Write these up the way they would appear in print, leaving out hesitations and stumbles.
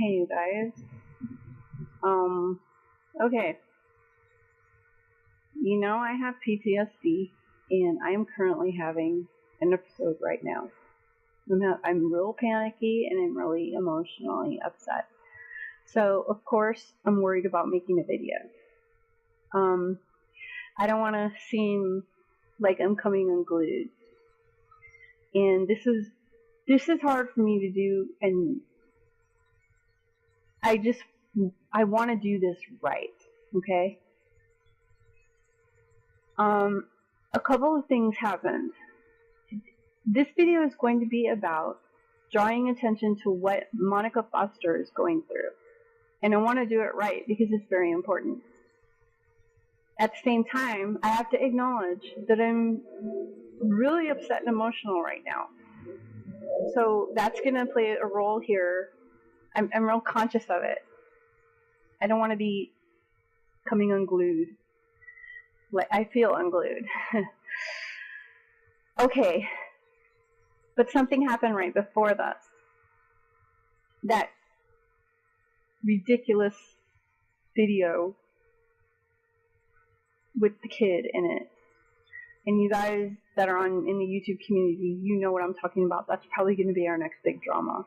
Hey, you guys. Okay. I have PTSD, and I'm currently having an episode right now. I'm real panicky, and I'm really emotionally upset. So, of course, I'm worried about making a video. I don't want to seem like I'm coming unglued. And this is hard for me to do, and I want to do this right, okay? A couple of things happened. This video is going to be about drawing attention to what Monica Foster is going through. And I want to do it right because it's very important. At the same time, I have to acknowledge that I'm really upset and emotional right now. So that's going to play a role here. I'm real conscious of it. I don't want to be coming unglued. Like, I feel unglued. Okay. But something happened right before this. That ridiculous video with the kid in it. And you guys that are in the YouTube community, you know what I'm talking about. That's probably going to be our next big drama.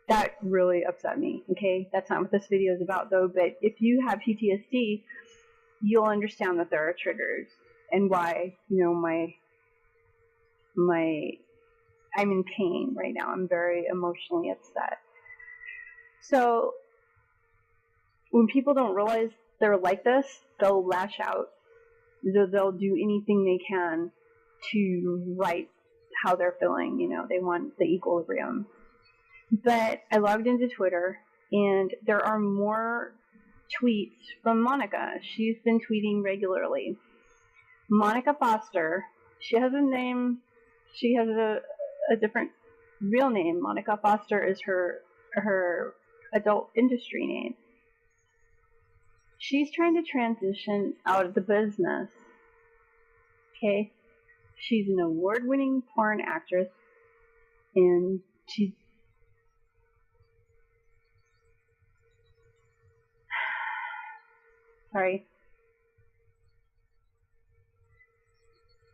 That really upset me, okay? That's not what this video is about, though. But if you have PTSD, you'll understand that there are triggers and why, I'm in pain right now. I'm very emotionally upset. So when people don't realize they're like this, they'll lash out. They'll do anything they can to right how they're feeling. They want the equilibrium. But I logged into Twitter, and there are more tweets from Monica. She's been tweeting regularly. Monica Foster, she has a name, she has a different real name. Monica Foster is her adult industry name. She's trying to transition out of the business. Okay? She's an award-winning porn actress, and she's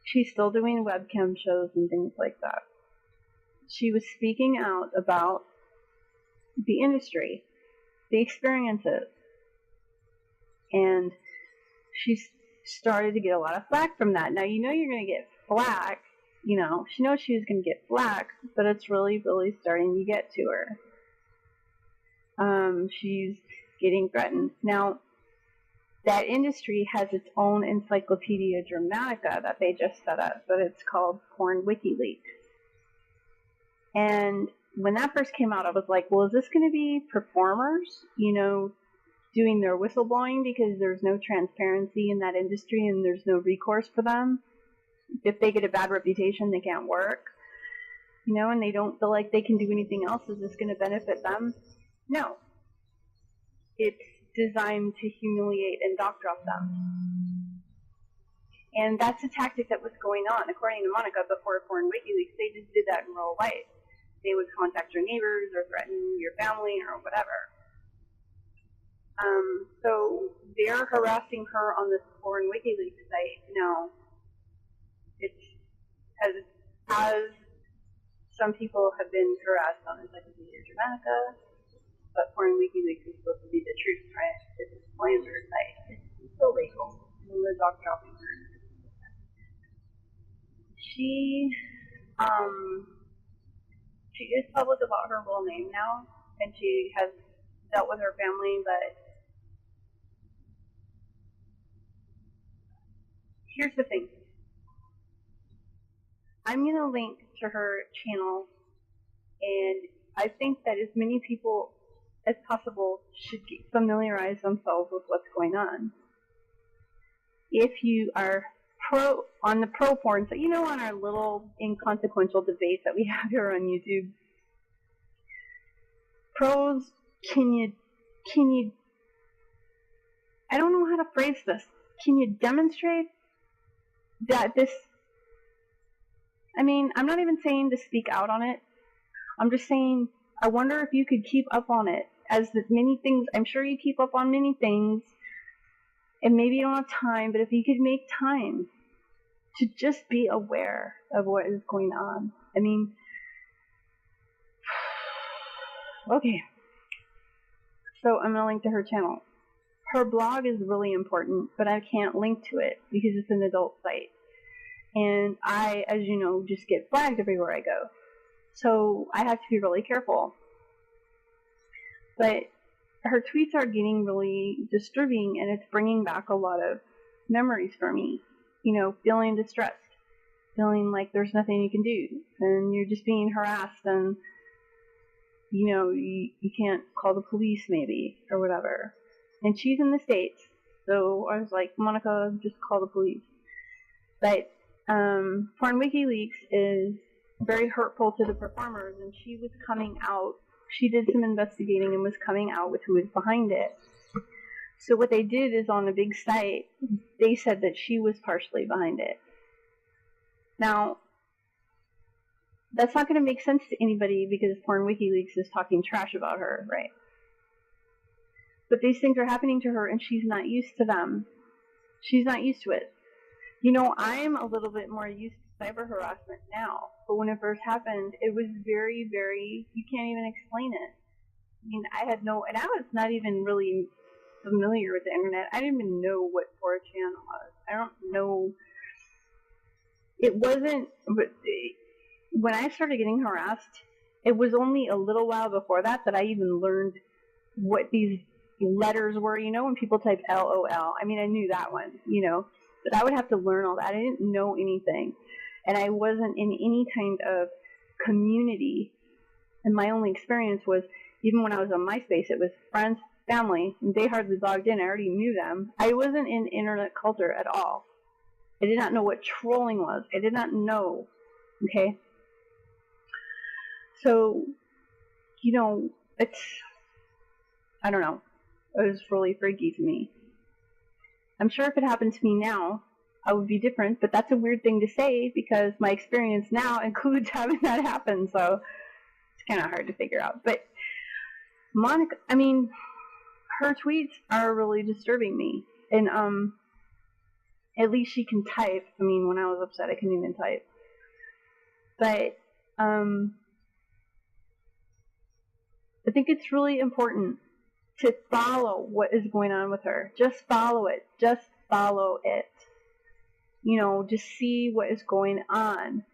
she's still doing webcam shows and things like that. She was speaking out about the industry, the experiences, and she started to get a lot of flack from that. Now, you're going to get flack. She knows she was going to get flack, but it's really, really starting to get to her. She's getting threatened. Now, that industry has its own Encyclopedia Dramatica that they just set up, but it's called Porn WikiLeaks. And when that first came out, I was like, well, is this going to be performers, doing their whistleblowing because there's no transparency in that industry and there's no recourse for them? If they get a bad reputation, they can't work, and they don't feel like they can do anything else. Is this going to benefit them? No. It's designed to humiliate and dock drop them. And that's a tactic that was going on, according to Monica, before Porn WikiLeaks. They just did that in real life. They would contact your neighbors or threaten your family or whatever. So they're harassing her on this Porn WikiLeaks site. Now, it's as some people have been harassed on Encyclopedia Dramatica, but Porn WikiLeaks is supposed to be the truth, right? It's a slander site. It's illegal. And we're dog dropping her. She is public about her real name now, and she has dealt with her family, but here's the thing. I'm going to link to her channel, and I think that as many people as possible should familiarize themselves with what's going on. If you are on the pro porn, so on our little inconsequential debates that we have here on YouTube, pros, can you I don't know how to phrase this. Can you demonstrate that this, I'm not even saying to speak out on it. I'm just saying I wonder if you could keep up on it. As the many things, I'm sure you keep up on many things, and maybe you don't have time, but if you could make time to just be aware of what is going on. I mean, okay. So I'm going to link to her channel. Her blog is really important, but I can't link to it because it's an adult site. And I, as you know, just get flagged everywhere I go. So I have to be really careful. But her tweets are getting really disturbing, and it's bringing back a lot of memories for me. You know, feeling distressed, feeling like there's nothing you can do, and you're just being harassed, and you know, you can't call the police maybe, or whatever. And she's in the States, so I was like, Monica, just call the police. But Porn WikiLeaks is very hurtful to the performers, and she was coming out, she did some investigating and was coming out with who was behind it. So what they did is on the big site, they said that she was partially behind it. Now, that's not going to make sense to anybody because Porn WikiLeaks is talking trash about her, right? But these things are happening to her, and she's not used to them. She's not used to it. You know, I'm a little bit more used to cyber harassment now, but when it first happened, it was very, very, you can't even explain it. I mean, I had no, and I was not even really familiar with the internet. I didn't even know what 4chan was. I don't know. It wasn't, but when I started getting harassed, it was only a little while before that I even learned what these letters were, you know, when people type LOL. I mean, I knew that one, you know, but I would have to learn all that. I didn't know anything, and I wasn't in any kind of community, and my only experience was, even when I was on MySpace, it was friends, family, and they hardly logged in. I already knew them. I wasn't in internet culture at all. I did not know what trolling was. I did not know, okay? So, you know, it's, I don't know. It was really freaky to me. I'm sure if it happened to me now, I would be different, but that's a weird thing to say because my experience now includes having that happen, so it's kind of hard to figure out. But Monica, I mean, her tweets are really disturbing me. And at least she can type. I mean, when I was upset, I couldn't even type. But I think it's really important to follow what is going on with her. Just follow it. Just follow it. You know, just see what is going on.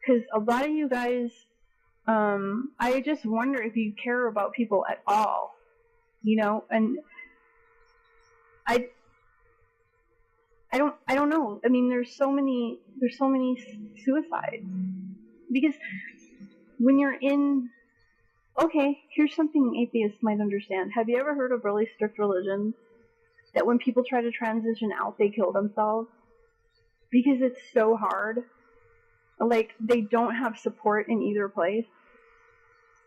Because a lot of you guys, I just wonder if you care about people at all. You know, and I don't know. I mean, there's so many suicides. Because when you're in, okay, here's something atheists might understand. Have you ever heard of really strict religions that when people try to transition out, they kill themselves? Because it's so hard. Like, they don't have support in either place.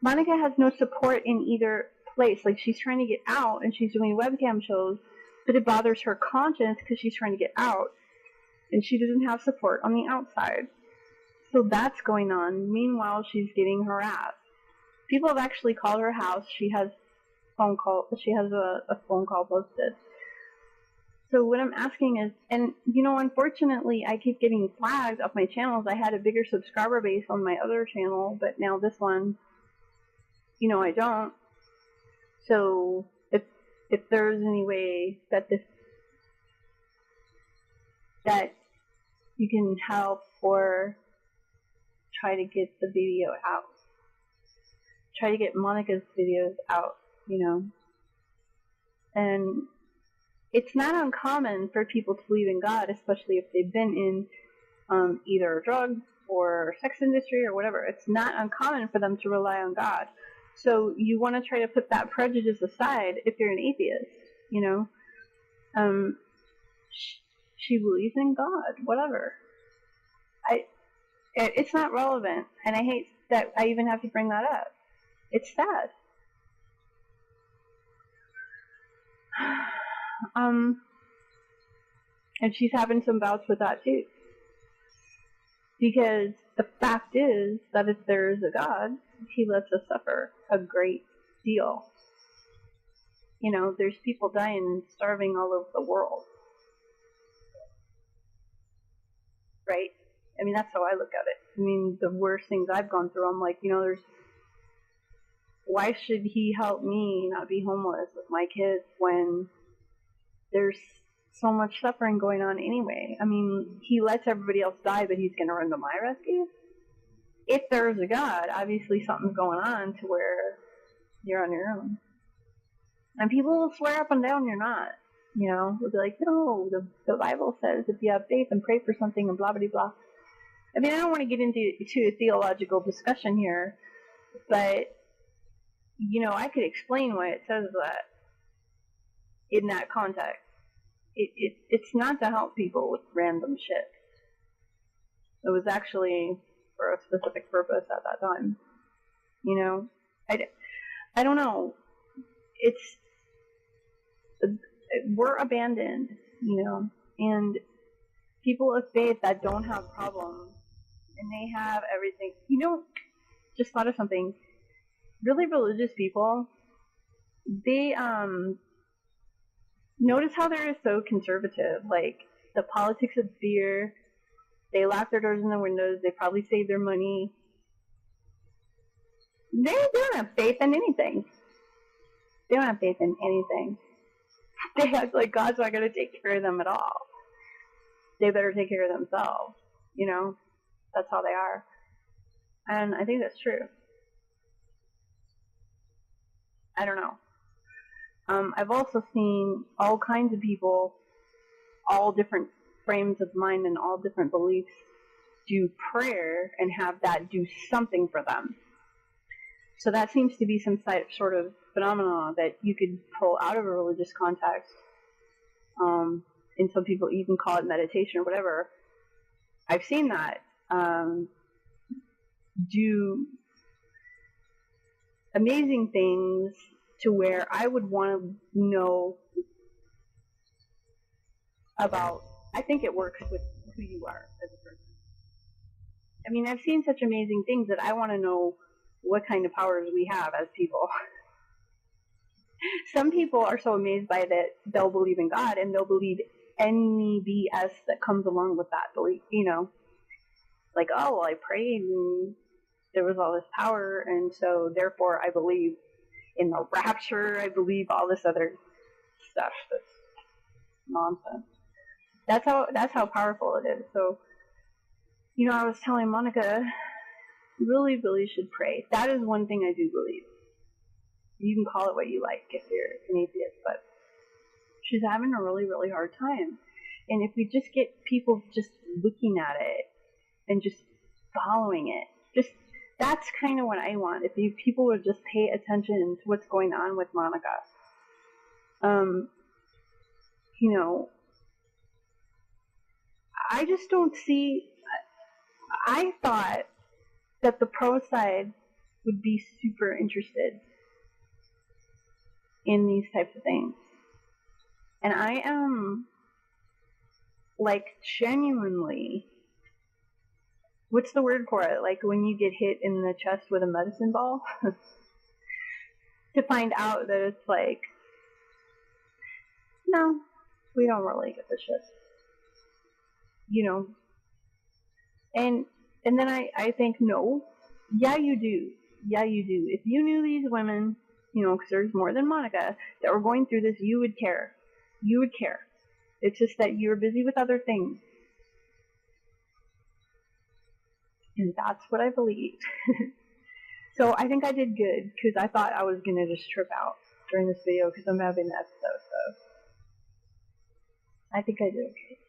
Monica has no support in either place. Like, she's trying to get out and she's doing webcam shows, but it bothers her conscience because she's trying to get out and she doesn't have support on the outside. So that's going on. Meanwhile, she's getting harassed. People have actually called her house. She has phone call. She has a phone call posted. So what I'm asking is, and you know, unfortunately, I keep getting flagged off my channels. I had a bigger subscriber base on my other channel, but now this one, you know, I don't. So if there's any way that that you can help or try to get the video out. Try to get Monica's videos out, you know. And it's not uncommon for people to believe in God, especially if they've been in either drug or sex industry or whatever. It's not uncommon for them to rely on God. So you want to try to put that prejudice aside if you're an atheist, you know. She believes in God, whatever. It's not relevant, and I hate that I even have to bring that up. It's sad. And she's having some bouts with that too. Because the fact is that if there is a God, he lets us suffer a great deal. You know, there's people dying and starving all over the world. Right? I mean, that's how I look at it. I mean, the worst things I've gone through, I'm like, you know, why should he help me not be homeless with my kids when there's so much suffering going on anyway? I mean, he lets everybody else die, but he's going to run to my rescue? If there's a God, obviously something's going on to where you're on your own. And people will swear up and down you're not. You know, they'll be like, no, the Bible says if you have faith and pray for something and blah, blah, blah. I mean, I don't want to get into a theological discussion here, but, you know, I could explain why it says that in that context. It's not to help people with random shit. It was actually for a specific purpose at that time. You know, I don't know. We're abandoned, you know, and people of faith that don't have problems and they have everything. You know, just thought of something. Really religious people, they notice how they're so conservative. Like the politics of fear, they lock their doors and their windows. They probably save their money. They don't have faith in anything. They don't have faith in anything. They act like God's not going to take care of them at all. They better take care of themselves. You know, that's how they are. And I think that's true. I don't know. I've also seen all kinds of people, all different frames of mind and all different beliefs, do prayer and have that do something for them. So that seems to be some sort of phenomenon that you could pull out of a religious context. And some people even call it meditation or whatever. I've seen that do amazing things to where I would want to know about. I think it works with who you are as a person. I mean, I've seen such amazing things that I want to know what kind of powers we have as people. Some people are so amazed by that they'll believe in God and they'll believe any BS that comes along with that belief, you know. Like, oh, well, I prayed and there was all this power, and so therefore I believe in the rapture, I believe all this other stuff that's nonsense. That's how powerful it is. So, you know, I was telling Monica, you really, really should pray. That is one thing I do believe. You can call it what you like if you're an atheist, but she's having a really, really hard time. And if we just get people just looking at it and just following it, that's kind of what I want. If people would just pay attention to what's going on with Monica. You know, I just don't see. I thought that the pro side would be super interested in these types of things. And I am, like, genuinely, what's the word for it? Like when you get hit in the chest with a medicine ball? To find out that it's like, no, we don't really get the shit. You know? And then I think, no, yeah, you do. Yeah, you do. If you knew these women, you know, because there's more than Monica, that were going through this, you would care. You would care. It's just that you're busy with other things. And that's what I believe. So I think I did good, because I thought I was going to just trip out during this video, because I'm having that episode, so I think I did okay.